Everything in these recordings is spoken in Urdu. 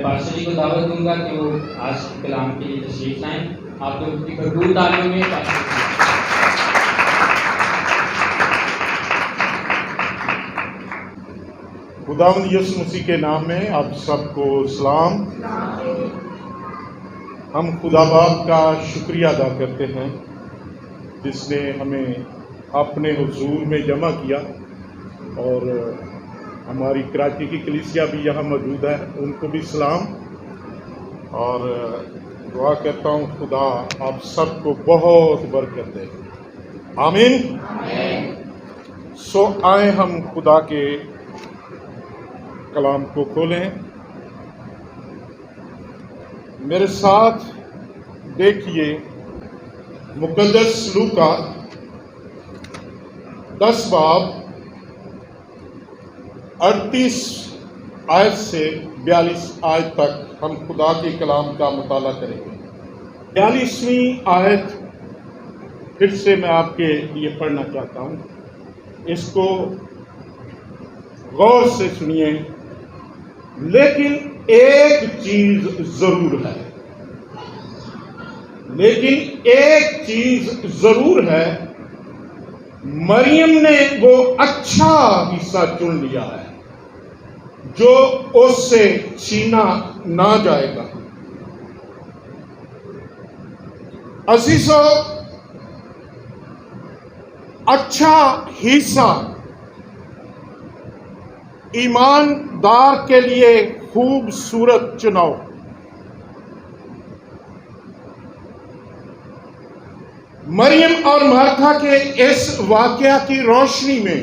پارشا جی کو دعوت دوں گا کہ وہ آج کے کلام کے لیے تشریف لائیں. آپ لوگ کی بھرپور تعلیموں میں خداوند یسوع مسیح کے نام میں آپ سب کو سلام. ہم خدا باپ کا شکریہ ادا کرتے ہیں جس نے ہمیں اپنے حضور میں جمع کیا، اور ہماری کراچی کی کلیسیا بھی یہاں موجود ہے، ان کو بھی سلام. اور دعا کرتا ہوں خدا آپ سب کو بہت برکت دے. آمین. سو آئیں ہم خدا کے کلام کو کھولیں. میرے ساتھ دیکھیے مقدس لوکا 10 باب 38 آیت سے 42 آیت تک ہم خدا کے کلام کا مطالعہ کریں گے. 42ویں آیت پھر سے میں آپ کے لیے پڑھنا چاہتا ہوں. اس کو غور سے سنیے. لیکن ایک چیز ضرور ہے، ہے مریم نے وہ اچھا حصہ چن لیا ہے جو اس سے چھینا نہ جائے گا. عزیزو، اچھا حصہ ایماندار کے لیے خوبصورت چناؤ. مریم اور مارتھا کے اس واقعہ کی روشنی میں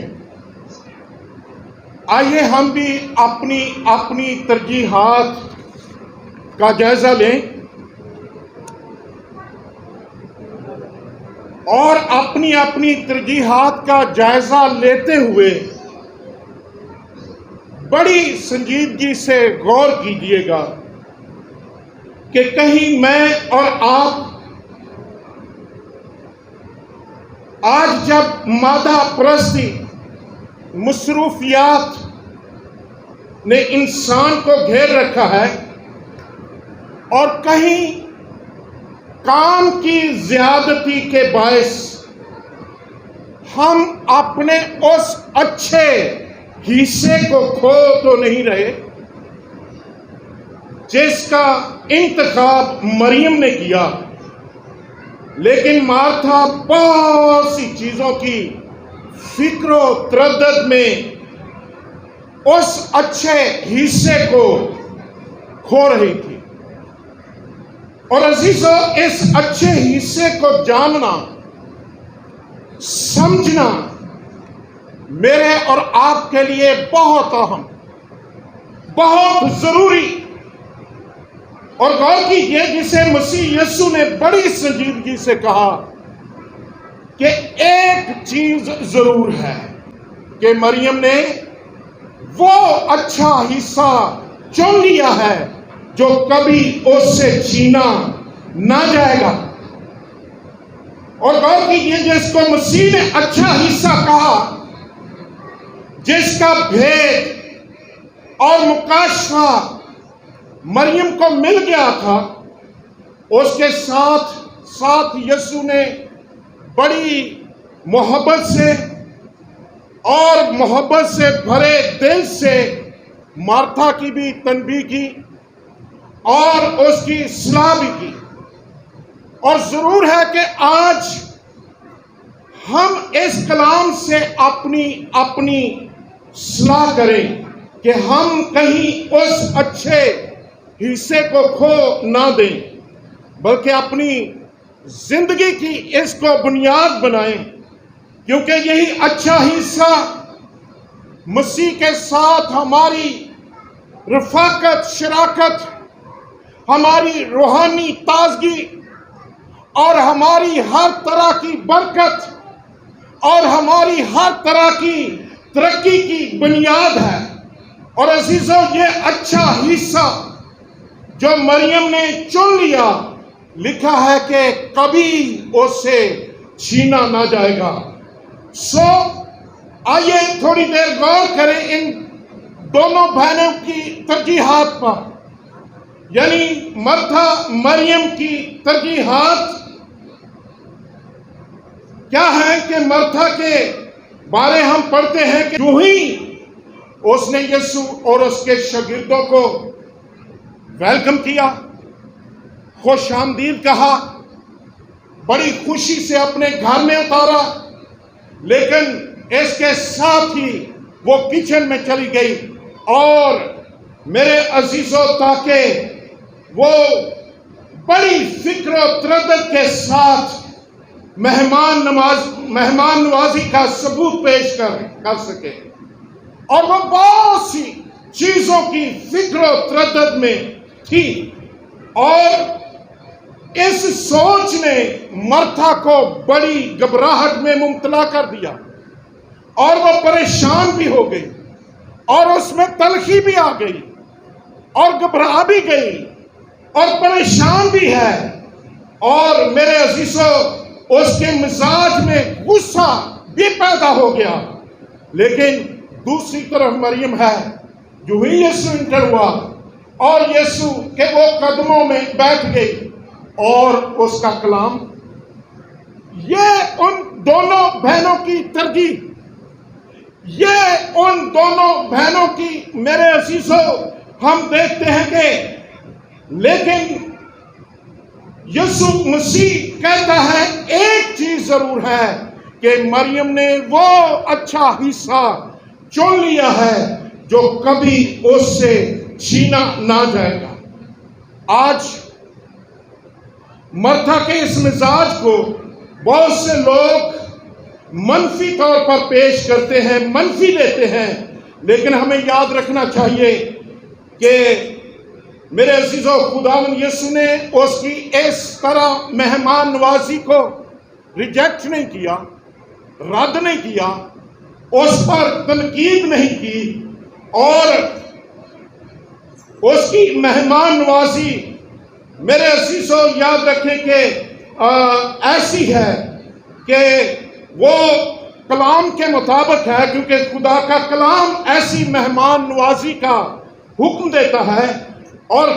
آئیے ہم بھی اپنی ترجیحات کا جائزہ لیں اور اپنی ترجیحات کا جائزہ لیتے ہوئے بڑی سنجیدگی سے غور کیجیے گا کہ کہیں میں اور آپ آج جب مادہ پرستی مصروفیات نے انسان کو گھیر رکھا ہے اور کہیں کام کی زیادتی کے باعث ہم اپنے اس اچھے حصے کو کھو تو نہیں رہے جس کا انتخاب مریم نے کیا، لیکن مارتھا بہت سی چیزوں کی فکر و تردد میں اس اچھے حصے کو کھو رہی تھی. اور عزیزو، اس اچھے حصے کو جاننا سمجھنا میرے اور آپ کے لیے بہت اہم، بہت ضروری. اور غور کیجیے جسے مسیح یسوع نے بڑی سنجیدگی سے کہا کہ ایک چیز ضرور ہے کہ مریم نے وہ اچھا حصہ چن لیا ہے جو کبھی اس سے چھینا نہ جائے گا. اور غور کیجیے جس کو مسیح نے اچھا حصہ کہا، جس کا بھید اور مکاشفہ مریم کو مل گیا تھا، اس کے ساتھ یسوع نے بڑی محبت سے اور محبت سے بھرے دل سے مارتھا کی بھی تنبیہ کی اور اس کی اصلاح بھی کی. اور ضرور ہے کہ آج ہم اس کلام سے اپنی اصلاح کریں کہ ہم کہیں اس اچھے حصے کو کھو نہ دیں، بلکہ اپنی زندگی کی اس کو بنیاد بنائیں، کیونکہ یہی اچھا حصہ مسیح کے ساتھ ہماری رفاقت، شراکت، ہماری روحانی تازگی اور ہماری ہر طرح کی برکت اور ہماری ہر طرح کی ترقی کی بنیاد ہے. اور عزیزو، یہ اچھا حصہ جو مریم نے چن لیا، لکھا ہے کہ کبھی اس سے چھینا نہ جائے گا. سو آئیے تھوڑی دیر غور کریں ان دونوں بہنوں کی ترجیحات پر. یعنی مرتھا مریم کی ترجیحات کیا ہے کہ مرتھا کے بارے ہم پڑھتے ہیں کہ جو ہی اس نے یسوع اور اس کے شاگردوں کو ویلکم کیا، خوش آمدید کہا، بڑی خوشی سے اپنے گھر میں اتارا، لیکن اس کے ساتھ ہی وہ کچن میں چلی گئی اور میرے عزیزوں تاکہ وہ بڑی فکر و تردد کے ساتھ مہمان نوازی کا ثبوت پیش کر سکے، اور وہ بہت سی چیزوں کی فکر و تردد میں تھی، اور اس سوچ نے مرتھا کو بڑی گھبراہٹ میں مبتلا کر دیا، اور وہ پریشان بھی ہو گئی، اور اس میں تلخی بھی آ گئی، اور گھبرا بھی گئی، اور پریشان بھی ہے، اور میرے عزیزوں اس کے مزاج میں غصہ بھی پیدا ہو گیا۔ لیکن دوسری طرف مریم ہے، جو ہی یسوع انٹر ہوا اور یسوع کے وہ قدموں میں بیٹھ گئی اور اس کا کلام، یہ ان دونوں بہنوں کی ترجیح، یہ ان دونوں بہنوں کی میرے عزیزوں ہم دیکھتے ہیں کہ لیکن یسوع مسیح کہتا ہے ایک چیز ضرور ہے کہ مریم نے وہ اچھا حصہ چن لیا ہے جو کبھی اس سے چھینا نہ جائے گا۔ آج مرتھا کے اس مزاج کو بہت سے لوگ منفی طور پر پیش کرتے ہیں، منفی لیتے ہیں، لیکن ہمیں یاد رکھنا چاہیے کہ میرے عزیزوں خداوند یسوع نے اس کی اس طرح مہمان نوازی کو ریجیکٹ نہیں کیا، رد نہیں کیا، اس پر تنقید نہیں کی، اور اس کی مہمان نوازی میرے عزیزوں یاد رکھیں کہ ایسی ہے کہ وہ کلام کے مطابق ہے، کیونکہ خدا کا کلام ایسی مہمان نوازی کا حکم دیتا ہے، اور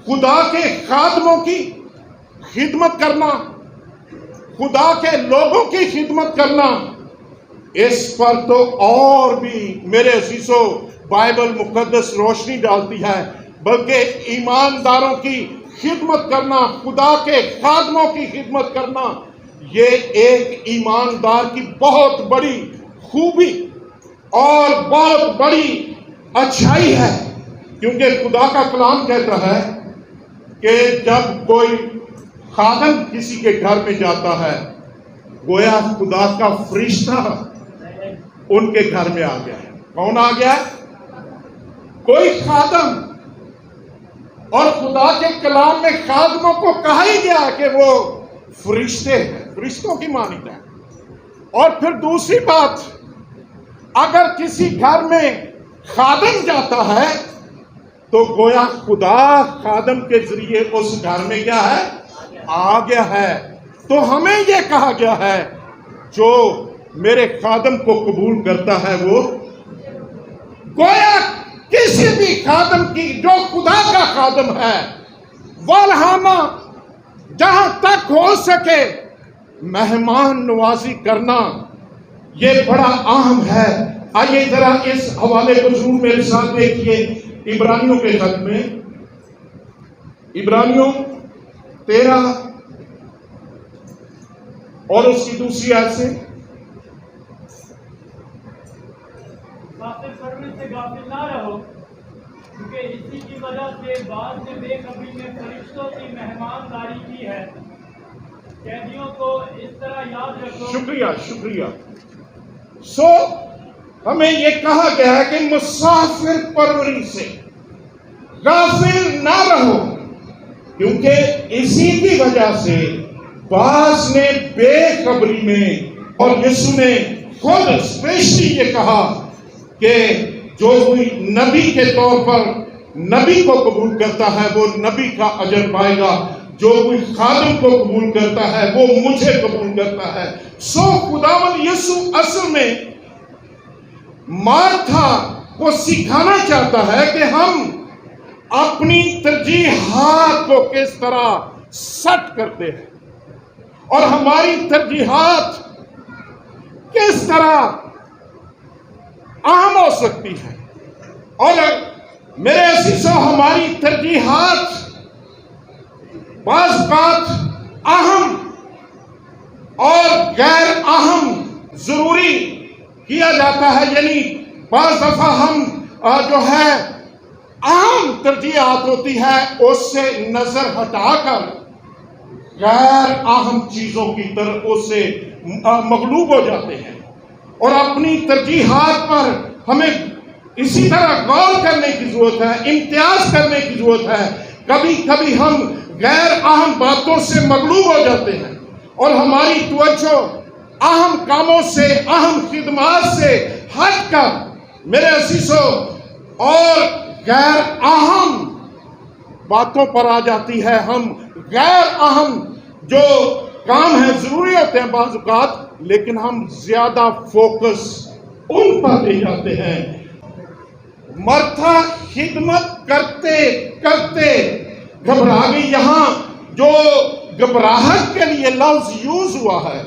خدا کے خادموں کی خدمت کرنا، خدا کے لوگوں کی خدمت کرنا، اس پر تو اور بھی میرے عزیزوں بائبل مقدس روشنی ڈالتی ہے، بلکہ ایمانداروں کی خدمت کرنا، خدا کے خادموں کی خدمت کرنا، یہ ایک ایماندار کی بہت بڑی خوبی اور بہت بڑی اچھائی ہے، کیونکہ خدا کا کلام کہتا ہے کہ جب کوئی خادم کسی کے گھر میں جاتا ہے، گویا خدا کا فرشتہ ان کے گھر میں آ گیا ہے۔ کون آ گیا ہے؟ کوئی خادم، اور خدا کے کلام میں خادموں کو کہا ہی گیا کہ وہ فرشتے ہیں، فرشتوں کی مانند ہیں۔ اور پھر دوسری بات، اگر کسی گھر میں خادم جاتا ہے تو گویا خدا خادم کے ذریعے اس گھر میں کیا ہے؟ آ گیا ہے۔ تو ہمیں یہ کہا گیا ہے جو میرے خادم کو قبول کرتا ہے وہ گویا کسی بھی خادم کی، جو خدا کا خادم ہے، والہانہ جہاں تک ہو سکے مہمان نوازی کرنا یہ بڑا اہم ہے۔ آئیے ذرا اس حوالے کو ضرور میرے ساتھ دیکھیے، عبرانیوں کے خط میں، عبرانیوں 13 اور اس کی دوسری آیت سے، غافل کرنے سے غافل نہ رہو، کیونکہ اسی کی وجہ سے بعض نے بے خبری میں فرشتوں کی مہمانداری کی ہے۔ قیدیوں کو اس طرح یاد رکھو۔ شکریہ۔ ہمیں یہ کہا گیا ہے کہ مسافر پروری سے غافل نہ رہو، کیونکہ اسی کی وجہ سے بعض نے بے خبری میں، اور یسوع نے خود اسپیشلی یہ کہا کہ جو کوئی نبی کے طور پر نبی کو قبول کرتا ہے وہ نبی کا اجر پائے گا، جو کوئی خادم کو قبول کرتا ہے وہ مجھے قبول کرتا ہے۔ خداوند یسوع اصل میں مارتھا کو سکھانا چاہتا ہے کہ ہم اپنی ترجیحات کو کس طرح سیٹ کرتے ہیں اور ہماری ترجیحات کس طرح اہم ہو سکتی ہے. اور میرے عزیزو، ہماری ترجیحات بعض اوقات اہم اور غیر اہم ضروری کیا جاتا ہے. یعنی بعض دفعہ ہم جو ہے اہم ترجیحات ہوتی ہے اس سے نظر ہٹا کر غیر اہم چیزوں کی طرف اس سے مغلوب ہو جاتے ہیں، اور اپنی ترجیحات پر ہمیں اسی طرح غور کرنے کی ضرورت ہے، امتیاز کرنے کی ضرورت ہے. کبھی کبھی ہم غیر اہم باتوں سے مغلوب ہو جاتے ہیں اور ہماری توجہ اہم کاموں سے، اہم خدمات سے ہٹ کر میرے عزیزو اور غیر اہم باتوں پر آ جاتی ہے. ہم غیر اہم جو کام ہیں ضروری ہوتے ہیں بعض اوقات، لیکن ہم زیادہ فوکس ان پر لے جاتے ہیں. مرتھا خدمت کرتے کرتے گھبرا گئی. یہاں جو گھبراہٹ کے لیے لفظ یوز ہوا ہے،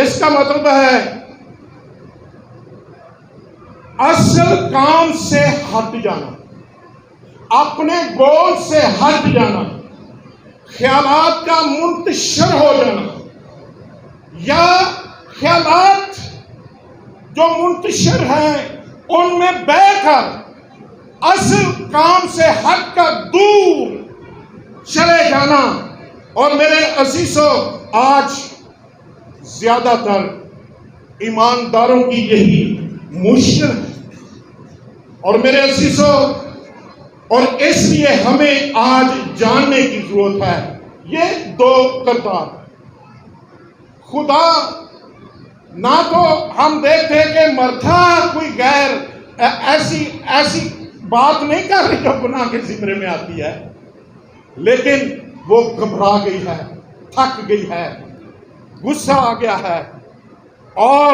اس کا مطلب ہے اصل کام سے ہٹ جانا، اپنے گول سے ہٹ جانا، خیالات کا منتشر ہو جانا، یا خیالات جو منتشر ہیں ان میں بہ کر اصل کام سے ہٹ کر دور چلے جانا. اور میرے عزیزو، آج زیادہ تر ایمانداروں کی یہی مشکل ہے. اور میرے عزیزو، اور اس لیے ہمیں آج جاننے کی ضرورت ہے یہ دو کردار. خدا نہ تو ہم دیکھتے کہ مرتھا کوئی غیر ایسی بات نہیں کر رہی جو گناہ کے زمرے میں آتی ہے، لیکن وہ گھبرا گئی ہے، تھک گئی ہے، غصہ آ گیا ہے، اور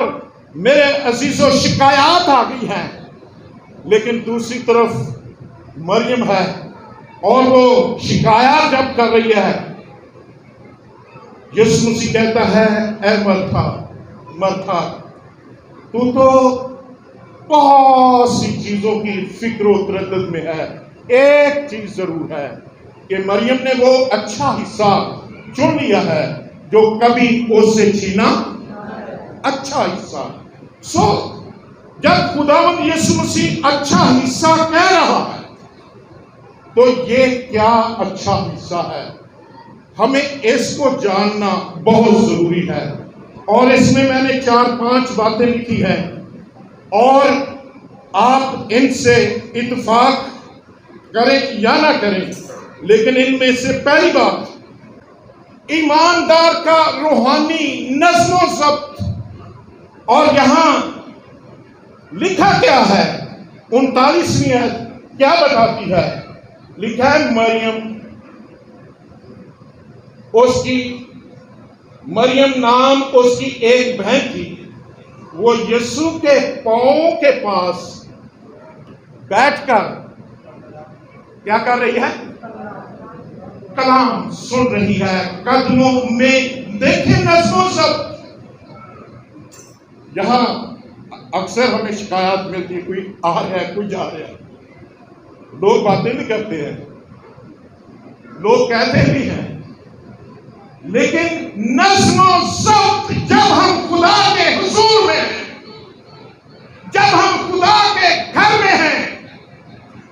میرے عزیزو شکایات آ گئی ہیں. لیکن دوسری طرف مریم ہے، اور وہ شکایات جب کر رہی ہے، یسوع مسیح کہتا ہے اے مرتھا مرتھا، تو بہت سی چیزوں کی فکر و تردد میں ہے، ایک چیز ضرور ہے کہ مریم نے وہ اچھا حصہ چن لیا ہے جو کبھی اس سے چھینا. اچھا حصہ. جب خداوند یسوع مسیح اچھا حصہ کہہ رہا ہے تو یہ کیا اچھا حصہ ہے، ہمیں اس کو جاننا بہت ضروری ہے. اور اس میں نے 4-5 باتیں لکھی ہیں، اور آپ ان سے اتفاق کریں یا نہ کریں، لیکن ان میں سے پہلی بات ایماندار کا روحانی نظم و ضبط. اور یہاں لکھا کیا ہے، 39ویں آیت کیا بتاتی ہے؟ لکھا ہے مریم نام اس کی ایک بہن تھی، وہ یسوع کے پاؤں کے پاس بیٹھ کر کیا کر رہی ہے؟ کلام سن رہی ہے. قدموں میں دیکھیں نظم و ضبط. یہاں اکثر ہمیں شکایات ملتی ہے، کوئی آ رہا ہے، کوئی جا رہا ہے. لوگ باتیں بھی کرتے ہیں، لوگ کہتے بھی ہیں، لیکن نظم و ضبط جب ہم خدا کے حضور میں ہیں، جب ہم خدا کے گھر میں ہیں،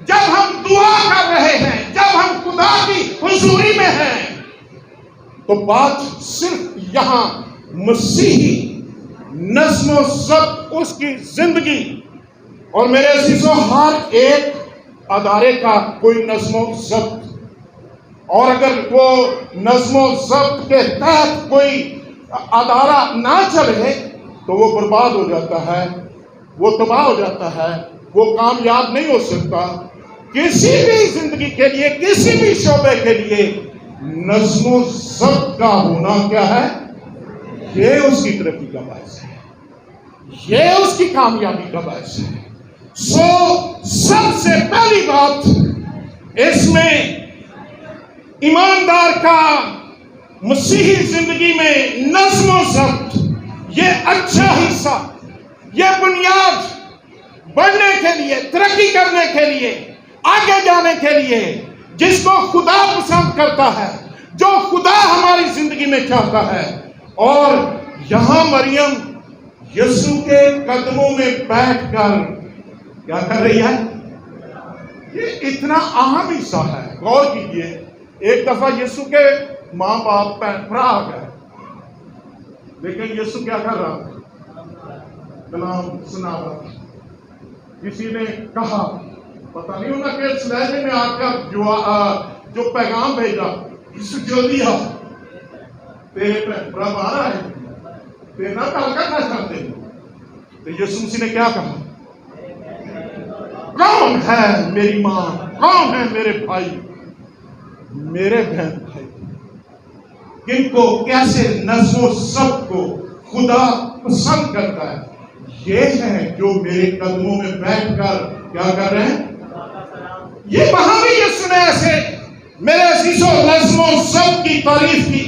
جب ہم دعا کر رہے ہیں، جب ہم خدا کی حضوری میں ہیں، تو بات صرف یہاں مسیحی نظم و ضبط، اس کی زندگی. اور میرے عزیزو، ہر ایک ادارے کا کوئی نظم و ضبط، اور اگر وہ نظم و ضبط کے تحت کوئی ادارہ نہ چلے تو وہ برباد ہو جاتا ہے، وہ تباہ ہو جاتا ہے، وہ کامیاب نہیں ہو سکتا. کسی بھی زندگی کے لیے، کسی بھی شعبے کے لیے نظم و ضبط کا ہونا کیا ہے؟ یہ اس کی ترقی کا باعث ہے، یہ اس کی کامیابی کا باعث ہے. سب سے پہلی بات اس میں ایماندار کا مسیحی زندگی میں نظم و ضبط یہ اچھا حصہ، یہ بنیاد بڑھنے کے لیے، ترقی کرنے کے لیے، آگے جانے کے لیے، جس کو خدا پسند کرتا ہے، جو خدا ہماری زندگی میں چاہتا ہے۔ اور یہاں مریم یسوع کے قدموں میں بیٹھ کر کیا کر رہی ہے؟ یہ اتنا اہم حصہ ہے، غور کیجئے۔ ایک دفعہ یسوع کے ماں باپ بھرا آ گئے، لیکن یسوع کیا کر رہا تھا؟ کلام سنا رہا تھا۔ کسی نے کہا، پتہ نہیں ہونا کہ اس لہجے میں آ کر جو پیغام بھیجا، یسوع جلدی آ، تیرے پہ رب آ رہا ہے، تیرا کال کرنا چاہتے ہیں۔ تو یسوع مسیح نے کیا کہا؟ کون ہے میری ماں، کون ہے میرے بھائی، میرے بہن بھائی؟ کن کو، کیسے نظم و ضبط کو خدا پسند کرتا ہے؟ یہ ہے جو میرے قدموں میں بیٹھ کر کیا کر رہے ہیں؟ یہ وہاں بھی یسوع نے ایسے میرے عزیزو نظم و ضبط کی تعریف کی،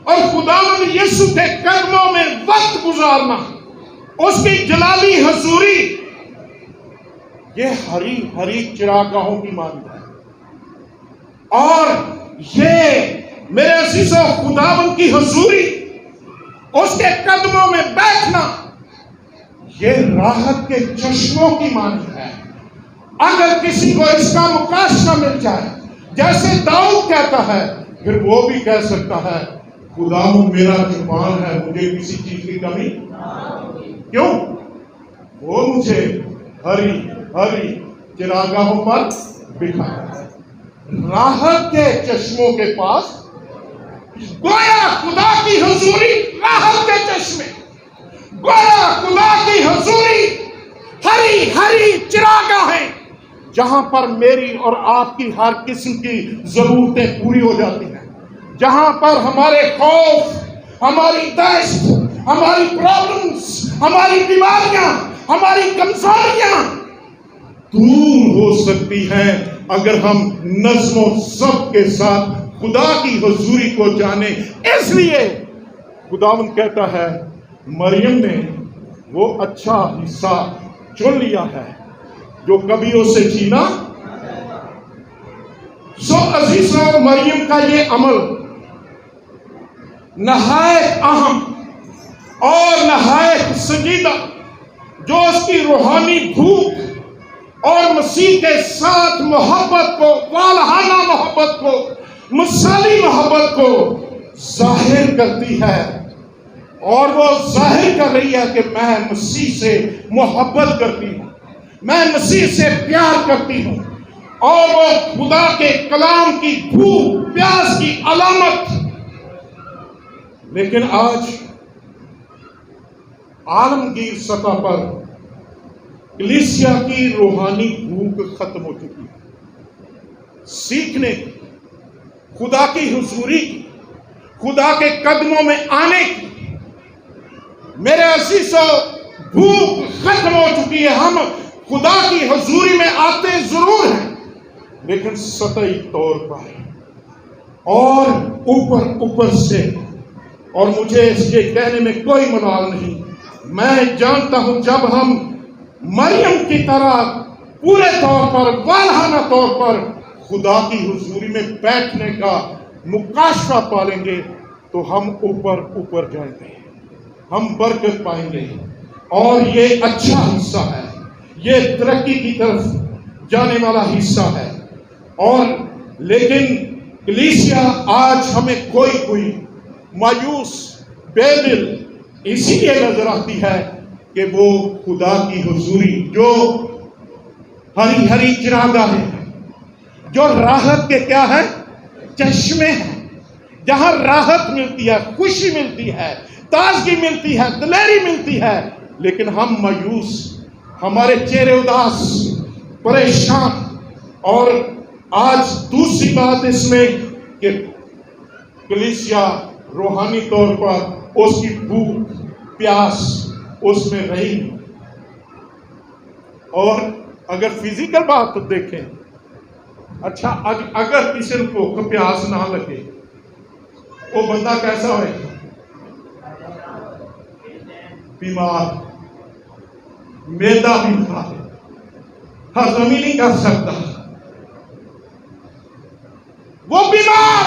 اور خداوند یسوع کے قدموں میں وقت گزارنا، اس کی جلالی حضوری، یہ ہری ہری چراگاہوں کی مانند ہے۔ اور یہ میرے عزیزو خداوند کی حضوری، اس کے قدموں میں بیٹھنا، یہ راحت کے چشموں کی مانند ہے۔ اگر کسی کو اس کا مکاشفہ مل جائے، جیسے داؤد کہتا ہے، پھر وہ بھی کہہ سکتا ہے، خداوند میرا جبان ہے، مجھے کسی چیز کی کمی کیوں؟ وہ مجھے ہری ہری چراگاہوں پر بٹھایا ہے، راحت کے چشموں کے پاس۔ گویا خدا کی حضوری راحت کے چشمے، گویا خدا کی حضوری ہری ہری چراگاہیں، جہاں پر میری اور آپ کی ہر قسم کی ضرورتیں پوری ہو جاتی ہیں، جہاں پر ہمارے خوف، ہماری دہشت، ہماری پرابلمز، ہماری بیماریاں، ہماری کمزوریاں دور ہو سکتی ہیں، اگر ہم نظم و ضبط کے ساتھ خدا کی حضوری کو جانیں۔ اس لیے خداوند کہتا ہے، مریم نے وہ اچھا حصہ چن لیا ہے جو کبھی اسے چھینا۔ سو عزیزو، مریم کا یہ عمل نہایت اہم اور نہایت سنجیدہ، جو اس کی روحانی بھوک اور مسیح کے ساتھ محبت کو، والہانہ محبت کو، مثالی محبت کو ظاہر کرتی ہے۔ اور وہ ظاہر کر رہی ہے کہ میں مسیح سے محبت کرتی ہوں، میں مسیح سے پیار کرتی ہوں، اور وہ خدا کے کلام کی بھوک پیاس کی علامت۔ لیکن آج عالمگیر سطح پر کلیسیا کی روحانی بھوک ختم ہو چکی ہے، سیکھنے کی، خدا کی حضوری کی، خدا کے قدموں میں آنے کی۔ میرے عزیزو، بھوک ختم ہو چکی ہے۔ ہم خدا کی حضوری میں آتے ضرور ہیں، لیکن سطحی طور پر اور اوپر سے، اور مجھے اس کے کہنے میں کوئی ملال نہیں۔ میں جانتا ہوں جب ہم مریم کی طرح پورے طور پر، والہانہ طور پر خدا کی حضوری میں بیٹھنے کا مکاشفہ پالیں گے، تو ہم اوپر جائیں گے، ہم برکت پائیں گے، اور یہ اچھا حصہ ہے، یہ ترقی کی طرف جانے والا حصہ ہے۔ اور لیکن کلیسیا آج ہمیں کوئی مایوس، بے دل اسی لیے نظر آتی ہے کہ وہ خدا کی حضوری، جو ہری ہری چراگاہیں ہیں، جو راحت کے کیا ہے؟ چشمے ہیں، جہاں راحت ملتی ہے، خوشی ملتی ہے، تازگی ملتی ہے، دلیری ملتی ہے، لیکن ہم مایوس، ہمارے چہرے اداس، پریشان۔ اور آج دوسری بات اس میں کہ کلیسیا روحانی طور پر اس کی بھوک پیاس اس میں رہی۔ اور اگر فزیکل بات دیکھیں اچھا اگر کسی کو پیاس نہ لگے وہ بندہ کیسا ہوئے؟ بیمار، میدا بیمار، ہضم ہی نہیں کر سکتا، وہ بیمار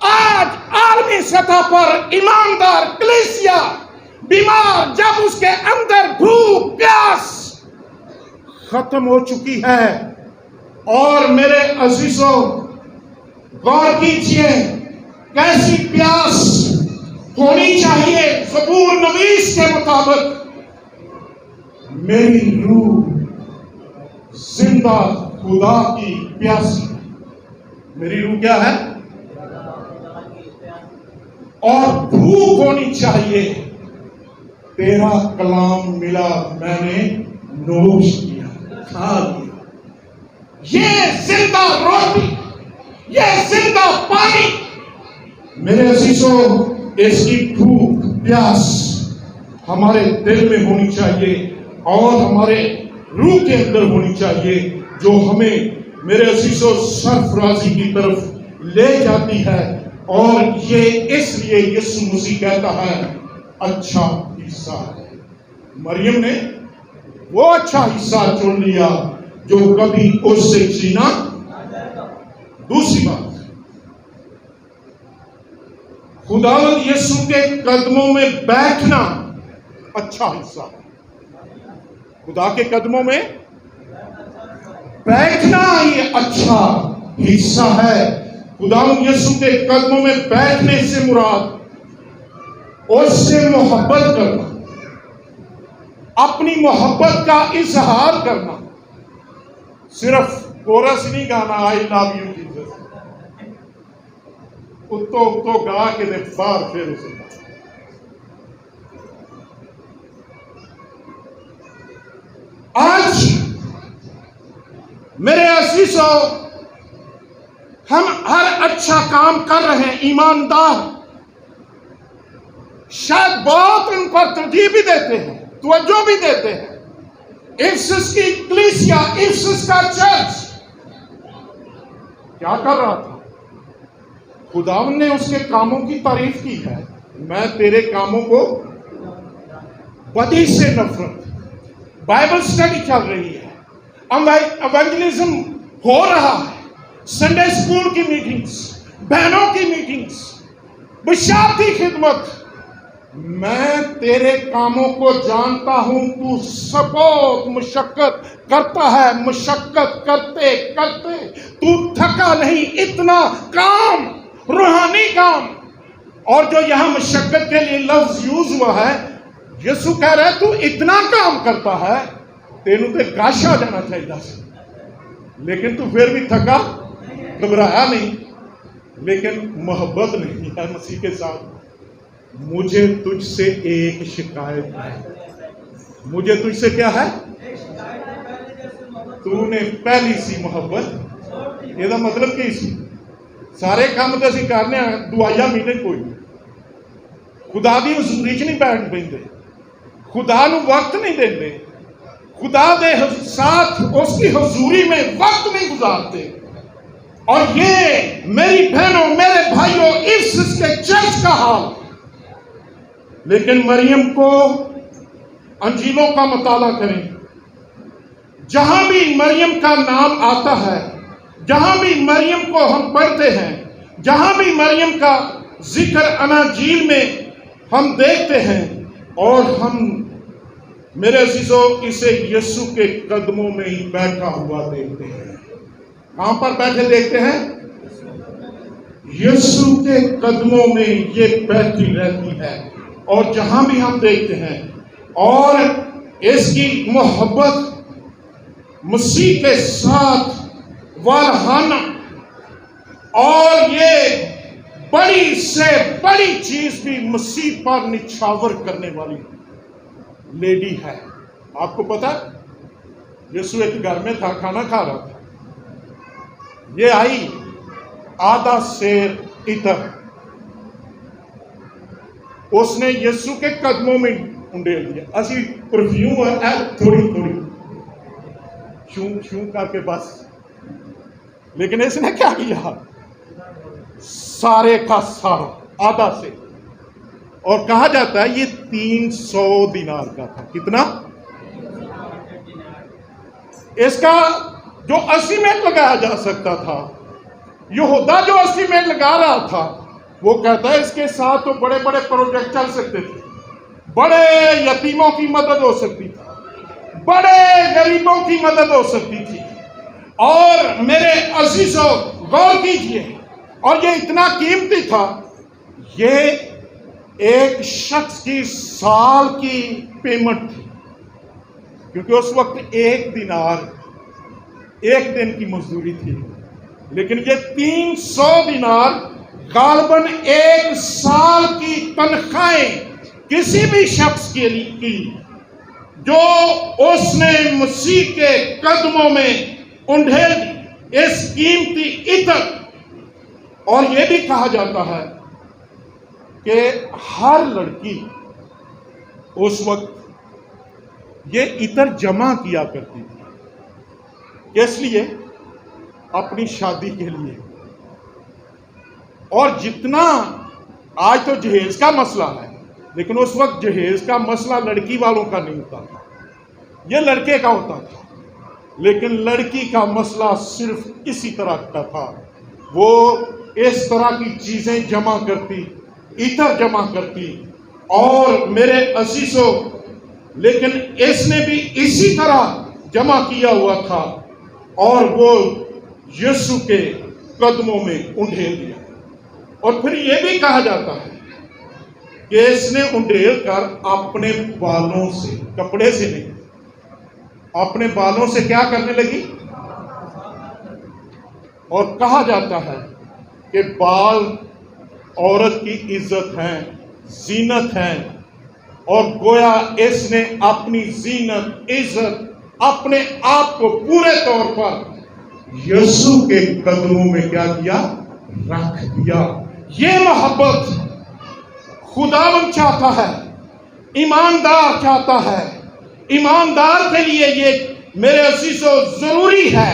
آج عالمی سطح پر ایماندار کلیسیا بیمار، جب اس کے اندر بھوک پیاس ختم ہو چکی ہے. اور میرے عزیزوں غور کیجئے کیسی پیاس ہونی چاہیے. زبور نویس کے مطابق میری روح زندہ خدا کی پیاسی. میری روح کیا ہے؟ اور بھوک ہونی چاہیے. تیرا کلام ملا، میں نے نوش کیا، کھا لیا. یہ زندہ روٹی، یہ زندہ پانی. میرے عزیزوں اس کی بھوک پیاس ہمارے دل میں ہونی چاہیے اور ہمارے روح کے اندر ہونی چاہیے، جو ہمیں میرے عزیزوں سرفرازی کی طرف لے جاتی ہے. اور یہ اس لیے یسوع مسیح کہتا ہے اچھا حصہ ہے. مریم نے وہ اچھا حصہ چن لیا جو کبھی اس سے چھینا. دوسری بات، خداوند یسوع کے قدموں میں بیٹھنا اچھا حصہ ہے. خدا کے قدموں میں بیٹھنا یہ اچھا حصہ ہے. خداوند یسوع کے قدموں میں بیٹھنے سے مراد اس سے محبت کرنا، اپنی محبت کا اظہار کرنا. صرف کورس نہیں گانا آئی لو یو جیسس، اتو گا کے دے باہر پھر اسے. آج میرے عزیزوں ہم ہر اچھا کام کر رہے ہیں، ایماندار شاید بہت ان پر ترجیح بھی دیتے ہیں، توجہ بھی دیتے ہیں. افسس کی کلیسیا، افسس کا چرچ کیا کر رہا تھا؟ خداوند نے اس کے کاموں کی تعریف کی ہے. میں تیرے کاموں کو بدی سے نفرت. بائبل سٹڈی چل رہی ہے، ایونجلزم ہو رہا ہے، سنڈے اسکول کی میٹنگز، بہنوں کی میٹنگز، بشارتی خدمت. میں تیرے کاموں کو جانتا ہوں، تو سپورٹ مشقت کرتا ہے، مشقت کرتے کرتے تو تھکا نہیں. اتنا کام، روحانی کام. اور جو یہاں مشقت کے لیے لفظ یوز ہوا ہے، یسوع کہہ رہا ہے تو اتنا کام کرتا ہے تینوں تے گاش آ جانا چاہیے، لیکن تو پھر بھی تھکا، گھبرایا نہیں. لیکن محبت نہیں ہے مسیح کے ساتھ. مجھے تجھ سے ایک شکایت ہے. مجھے تجھ سے کیا ہے؟ تو نے پہلی سی محبت. یہ مطلب کہ اسی سارے کام تو اسی کرنے دعائیا میٹنگ کوئی نہیں. خدا دی حضوری چ نہیں بیٹھ پہ، خدا نو وقت نہیں دے، خدا دے ساتھ اس کی حضوری میں وقت نہیں گزارتے. اور یہ میری بہنوں، میرے بھائیوں، افسس کے چرچ کا حال. لیکن مریم کو انجیلوں کا مطالعہ کریں، جہاں بھی مریم کا نام آتا ہے، جہاں بھی مریم کو ہم پڑھتے ہیں، جہاں بھی مریم کا ذکر اناجیل میں ہم دیکھتے ہیں، اور ہم میرے عزیزوں اسے یسوع کے قدموں میں ہی بیٹھا ہوا دیکھتے ہیں. کہاں پر بیٹھے دیکھتے ہیں؟ یسوع کے قدموں میں یہ بیٹھی رہتی ہے. اور جہاں بھی ہم دیکھتے ہیں، اور اس کی محبت مسیح کے ساتھ والہانہ، اور یہ بڑی سے بڑی چیز بھی مسیح پر نچھاور کرنے والی لیڈی ہے. آپ کو پتا یسوع ایک گھر میں تھا، کھانا کھا رہا تھا. یہ آئی آدھا سیر عطر، اس نے یسوع کے قدموں میں انڈیل دیا. اسی پرفیوم ہے تھوڑی تھوڑی شوں کر کے بس لیکن اس نے کیا کیا؟ سارے کا سارا، آدھا سے، اور کہا جاتا ہے یہ 300 دینار کا تھا۔ کتنا؟ اس کا جو اسٹیمیٹ لگایا جا سکتا تھا، یہودا جو اسٹیمیٹ لگا رہا تھا، وہ کہتا ہے اس کے ساتھ تو بڑے بڑے پروجیکٹ چل سکتے تھے، بڑے یتیموں کی مدد ہو سکتی تھی، بڑے غریبوں کی مدد ہو سکتی تھی۔ اور میرے عزیزو غور کیجئے، اور یہ اتنا قیمتی تھا، یہ ایک شخص کی سال کی پیمنٹ تھی، کیونکہ اس وقت 1 دینار 1 دن کی مزدوری تھی، لیکن یہ 300 دینار غالباً 1 سال کی تنخواہیں کسی بھی شخص کے لیے کی جو اس نے مسیح کے قدموں میں انڈھیل دی اس قیمتی عطر۔ اور یہ بھی کہا جاتا ہے کہ ہر لڑکی اس وقت یہ عطر جمع کیا کرتی تھی، اس لیے اپنی شادی کے لیے۔ اور جتنا آج تو جہیز کا مسئلہ ہے، لیکن اس وقت جہیز کا مسئلہ لڑکی والوں کا نہیں ہوتا تھا، یہ لڑکے کا ہوتا تھا۔ لیکن لڑکی کا مسئلہ صرف اسی طرح کا تھا، وہ اس طرح کی چیزیں جمع کرتی، عطر جمع کرتی۔ اور میرے عزیزو، لیکن اس نے بھی اسی طرح جمع کیا ہوا تھا، اور وہ یسوع کے قدموں میں انڈھیل دیا۔ اور پھر یہ بھی کہا جاتا ہے کہ اس نے انڈھیل کر اپنے بالوں سے، کپڑے سے نہیں، اپنے بالوں سے کیا کرنے لگی؟ اور کہا جاتا ہے کہ بال عورت کی عزت ہیں، زینت ہیں، اور گویا اس نے اپنی زینت، عزت، اپنے آپ کو پورے طور پر یسوع کے قدموں میں کیا کیا؟ رکھ دیا۔ یہ محبت خداوند چاہتا ہے، ایماندار چاہتا ہے۔ ایماندار کے لیے یہ میرے عزیزو ضروری ہے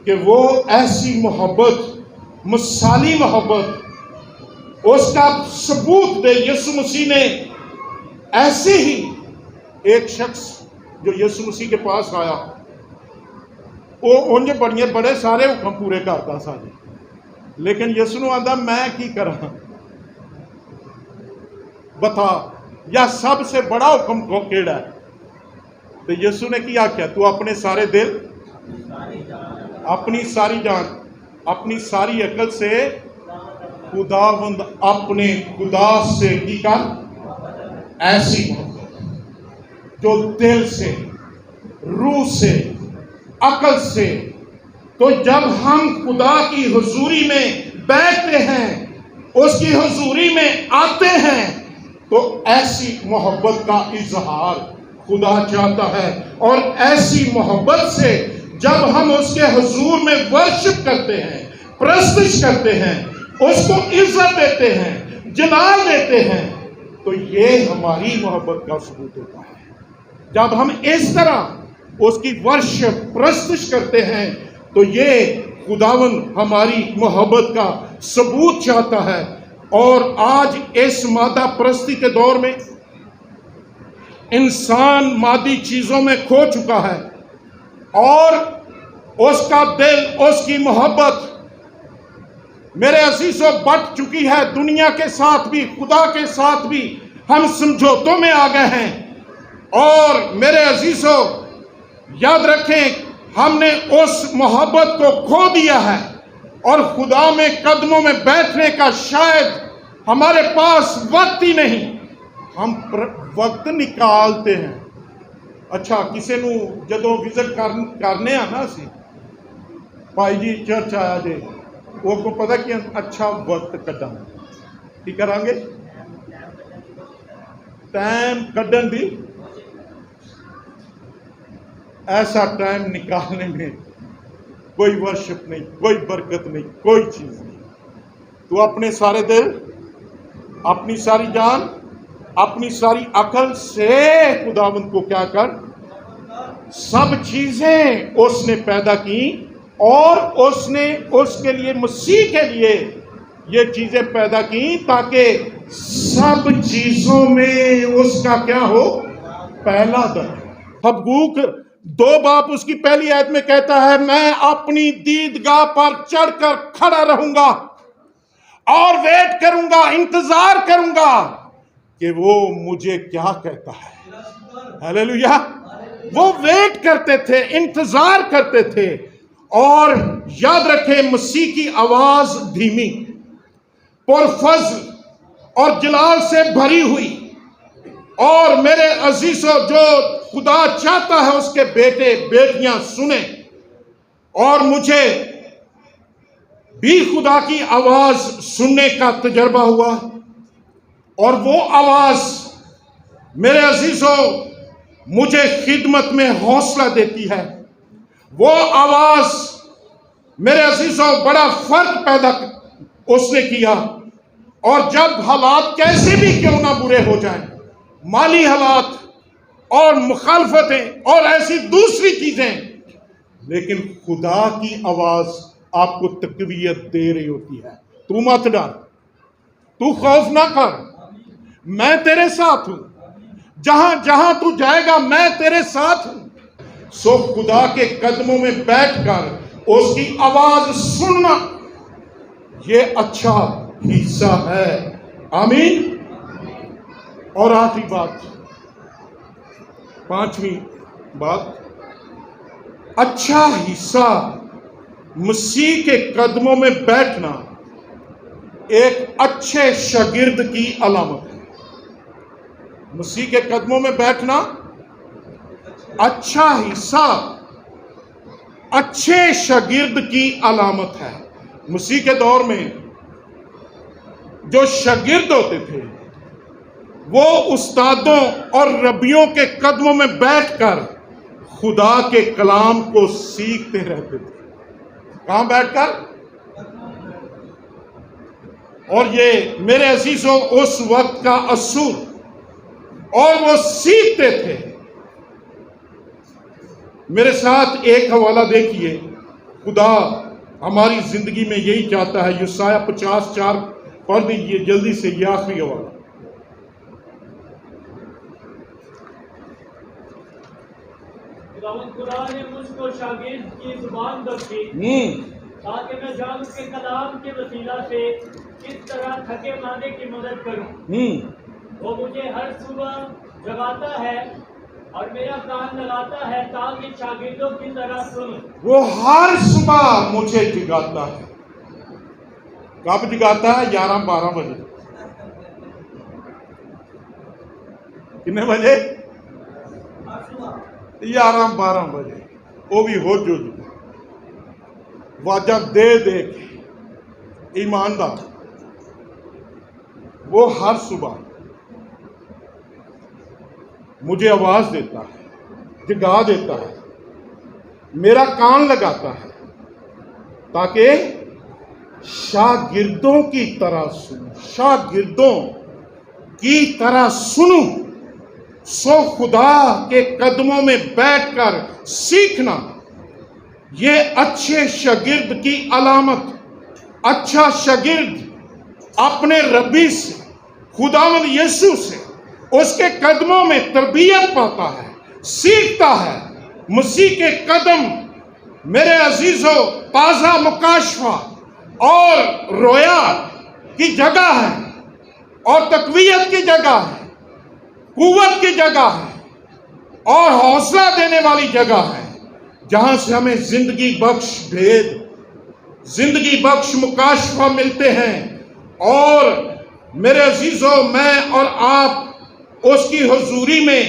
کہ وہ ایسی محبت، مثالی محبت، اس کا ثبوت دے۔ یسوع مسیح نے ایسے ہی ایک شخص جو یسوع مسیح کے پاس آیا، وہ انج بڑے سارے حکم پورے کرتا سا، لیکن یسوع نے آندا میں کی کرا بتا، یا سب سے بڑا حکم کیڑا ہے؟ تو یسوع نے کیا کیا؟ تو اپنے سارے دل، اپنی ساری جان، اپنی ساری عقل سے خداوند اپنے خدا سے کی کر ایسی محبت جو دل سے، روح سے، عقل سے۔ تو جب ہم خدا کی حضوری میں بیٹھتے ہیں، اس کی حضوری میں آتے ہیں، تو ایسی محبت کا اظہار خدا چاہتا ہے۔ اور ایسی محبت سے جب ہم اس کے حضور میں ورشپ کرتے ہیں، پرستش کرتے ہیں، اس کو عزت دیتے ہیں، جلال دیتے ہیں، تو یہ ہماری محبت کا ثبوت ہوتا ہے۔ جب ہم اس طرح اس کی ورشپ، پرستش کرتے ہیں، تو یہ خداوند ہماری محبت کا ثبوت چاہتا ہے۔ اور آج اس مادہ پرستی کے دور میں انسان مادی چیزوں میں کھو چکا ہے، اور اس کا دل، اس کی محبت میرے عزیزوں بٹ چکی ہے۔ دنیا کے ساتھ بھی، خدا کے ساتھ بھی ہم سمجھوتوں میں آ گئے ہیں۔ اور میرے عزیزوں یاد رکھیں، ہم نے اس محبت کو کھو دیا ہے، اور خدا میں قدموں میں بیٹھنے کا شاید ہمارے پاس وقت ہی نہیں۔ ہم وقت نکالتے ہیں۔ اچھا، کسی نو جدوں وزٹ کرنے آنا سی، بھائی جی چرچ آیا جے، وہ کو پتا کہ اچھا وقت کٹا کی کران گے؟ ٹائم کڈن دی، ایسا ٹائم نکالنے میں کوئی ورشپ نہیں، کوئی برکت نہیں، کوئی چیز نہیں۔ تو اپنے سارے دل، اپنی ساری جان، اپنی ساری عقل سے خداوند کو کیا کر، سب چیزیں اس نے پیدا کی اور اس نے اس کے لیے, مسیح کے لیے یہ چیزیں پیدا کی تاکہ سب چیزوں میں اس کا کیا ہو, پہلا درجہ. حبقوق 2 باب اس کی پہلی آیت میں کہتا ہے, میں اپنی دیدگاہ پر چڑھ کر کھڑا رہوں گا اور ویٹ کروں گا, انتظار کروں گا کہ وہ مجھے کیا کہتا ہے. ہلیلویا. وہ ویٹ کرتے تھے, انتظار کرتے تھے. اور یاد رکھیں, مسیح کی آواز دھیمی, پرفضل اور جلال سے بھری ہوئی. اور میرے عزیزو, جو خدا چاہتا ہے اس کے بیٹے بیٹیاں سنیں, اور مجھے بھی خدا کی آواز سننے کا تجربہ ہوا. اور وہ آواز میرے عزیزو مجھے خدمت میں حوصلہ دیتی ہے. وہ آواز میرے عزیزو بڑا فرق پیدا اس نے کیا. اور جب حالات کیسے بھی کیوں نہ برے ہو جائیں, مالی حالات اور مخالفتیں اور ایسی دوسری چیزیں, لیکن خدا کی آواز آپ کو تقویت دے رہی ہوتی ہے. تو مت ڈر, تو خوف نہ کر, میں تیرے ساتھ ہوں, جہاں جہاں تو جائے گا میں تیرے ساتھ ہوں. سو خدا کے قدموں میں بیٹھ کر اس کی آواز سننا یہ اچھا حصہ ہے. آمین. اور آخری بات, 5ویں بات, اچھا حصہ مسیح کے قدموں میں بیٹھنا ایک اچھے شاگرد کی علامت ہے. مسیح کے قدموں میں بیٹھنا اچھا حصہ اچھے شاگرد کی علامت ہے. مسیح کے دور میں جو شاگرد ہوتے تھے وہ استادوں اور ربیوں کے قدموں میں بیٹھ کر خدا کے کلام کو سیکھتے رہتے تھے. کہاں بیٹھ کر؟ اور یہ میرے عزیزوں اس وقت کا اصول, اور وہ سیکھتے تھے. میرے ساتھ ایک حوالہ دیکھیے. خدا ہماری زندگی میں یہی چاہتا ہے. یسایہ 50:4 پڑھ دیجیے جلدی سے, یہ آخری حوالہ. خدا نے مجھ کو شاگرد کی زبان بخشی تاکہ میں جانوں کے کلام کے وسیلہ سے کس طرح تھکے ماندے کی مدد کروں. وہ مجھے ہر صبح جگاتا ہے اور میرا کان لگاتا ہے تاکہ شاگردوں کی طرح سنوں. وہ ہر صبح مجھے جگاتا ہے. کب جگاتا ہے؟ 11-12 بجے. کتنے بجے؟ 11-12 بجے. وہ بھی ہو جو واجہ دے دے کے. ایماندار وہ ہر صبح مجھے آواز دیتا ہے, جگا دیتا ہے, میرا کان لگاتا ہے تاکہ شاگردوں کی طرح سنوں. شاگردوں کی طرح سنوں. سو خدا کے قدموں میں بیٹھ کر سیکھنا یہ اچھے شاگرد کی علامت. اچھا شاگرد اپنے ربی سے, خداوند یسوع سے, اس کے قدموں میں تربیت پاتا ہے, سیکھتا ہے. مسیح کے قدم میرے عزیزو تازہ مکاشفہ اور رویا کی جگہ ہے, اور تقویت کی جگہ ہے, قوت کی جگہ ہے, اور حوصلہ دینے والی جگہ ہے, جہاں سے ہمیں زندگی بخش بھید, زندگی بخش مکاشفہ ملتے ہیں. اور میرے عزیزو میں اور آپ اس کی حضوری میں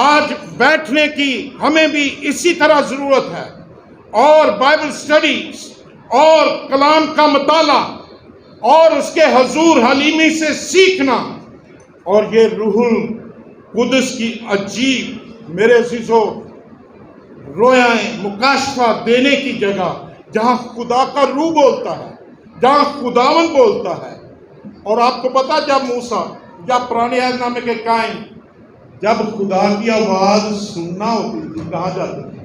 آج بیٹھنے کی ہمیں بھی اسی طرح ضرورت ہے. اور بائبل سٹڈیز اور کلام کا مطالعہ اور اس کے حضور حلیمی سے سیکھنا, اور یہ روح القدس کی عجیب میرے عزیزو رویائیں مکاشفہ دینے کی جگہ, جہاں خدا کا روح بولتا ہے, جہاں خداوند بولتا ہے. اور آپ کو پتا جب موسیٰ یا پرانے عہد نامے کے قائم جب خدا کی آواز سننا ہوتی تھی کہاں جاتے تھے؟